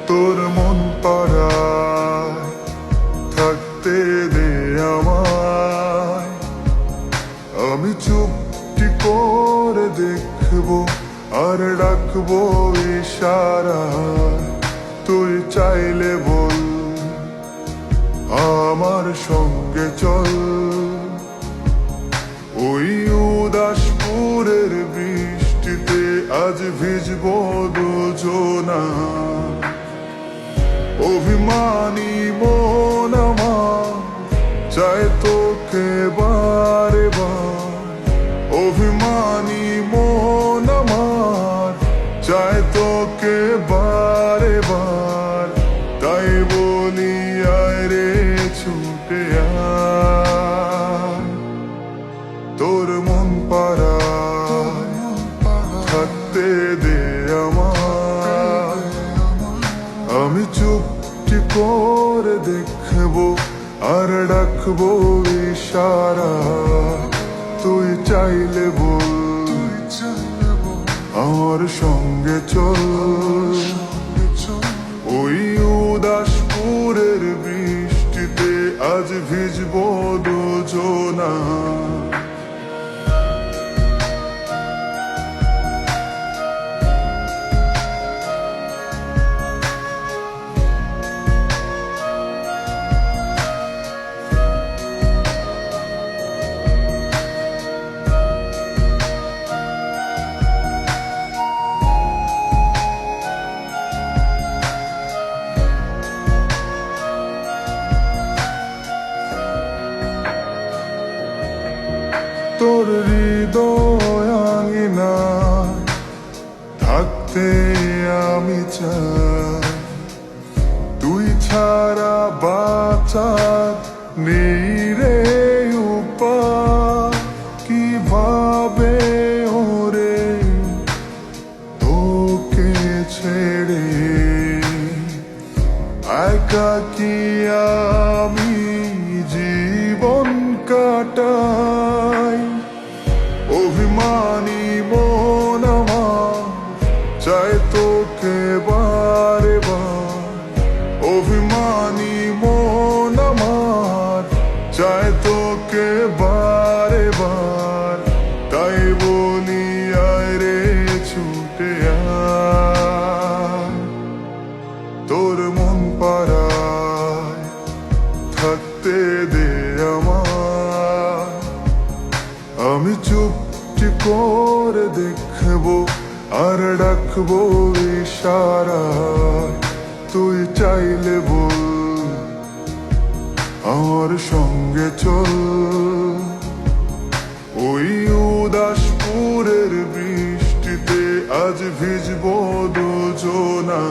তোর মন পাড়ায় থাকতে দে আমায়, আমি চুপটি করে দেখবো আর ডাকবো ইশারায়। তুই চাইলে বল আমার সঙ্গে চল, ওই উদাসপুরের বৃষ্টিতে আজ ভিজবো দুজনা। অভিমানী মন আমার চাই তোকে বারে বার, অভিমানী মন আমার চাই তোকে বারে বার। তাই বলি আয় রে ছুটে আয়, তোর মন পাড়ায় থাকতে দে আমায়, আমি চুপটি করে দেখবো আর ডাকবো ইশারায়। তুই চাইলে বল আমার সঙ্গে চল, ওই উদাসপুরের বৃষ্টিতে আজ ভিজবো দুজনা। তোর হৃদয় আঙিনা থাকতে আমি চাই, তুই ছাড়া বাঁচার নেই রে উপায়। কিভাবে ওরে তোকে ছেড়ে একাকী আমি জীবন কাটাই। অভিমানী মন আমার চাই তোকে বারে বার, অভিমানী মন আমার চাই তোকে বারে বার। তাই বলি আয় রে ছুটে আয়, তোর মন পাড়ায় থাকতে দে আমায়, আমি চুপটি করে দেখবো আর ডাকবো ইশারায়। তুই চাইলে বল আমার সঙ্গে চল, ওই উদাসপুরের বৃষ্টিতে আজ ভিজবো দুজনা।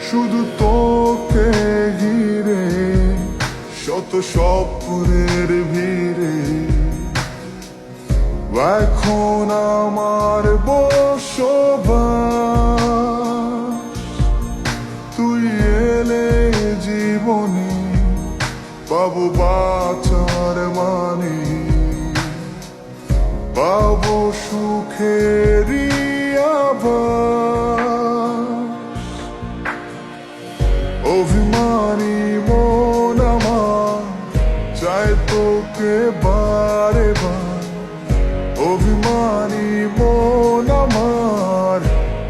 শুধু তোকে ঘিরে শত স্বপ্নের ভিড়ে, এখন আমার বসবাস। তুই এলে জীবনে পাবো বাঁচার মানে, পাবো সুখেরই আভাস। অভিমানী মন আমার চাই তোকে বারে বার, অভিমানী মন আমার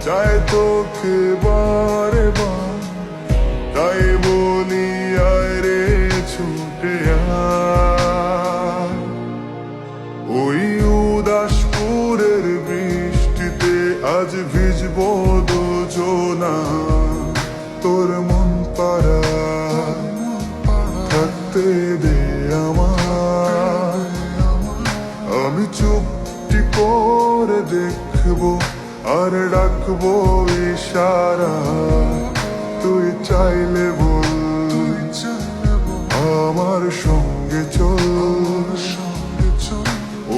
চাই তোকে বারে বার। তাই বলি আয় রে ছুটে আয়, ওই উদাসপুরের বৃষ্টিতে আজ ভিজবো দুজনা। তোর মন পাড়ায় থাকতে দে আমায়, আমি চুপটি করে দেখবো আর ডাকবো ইশারায়। চাইলে বল, আমার সঙ্গে চল,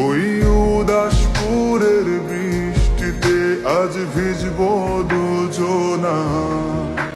ওই উদাসপুরের বৃষ্টিতে আজ ভিজবো দুজনা।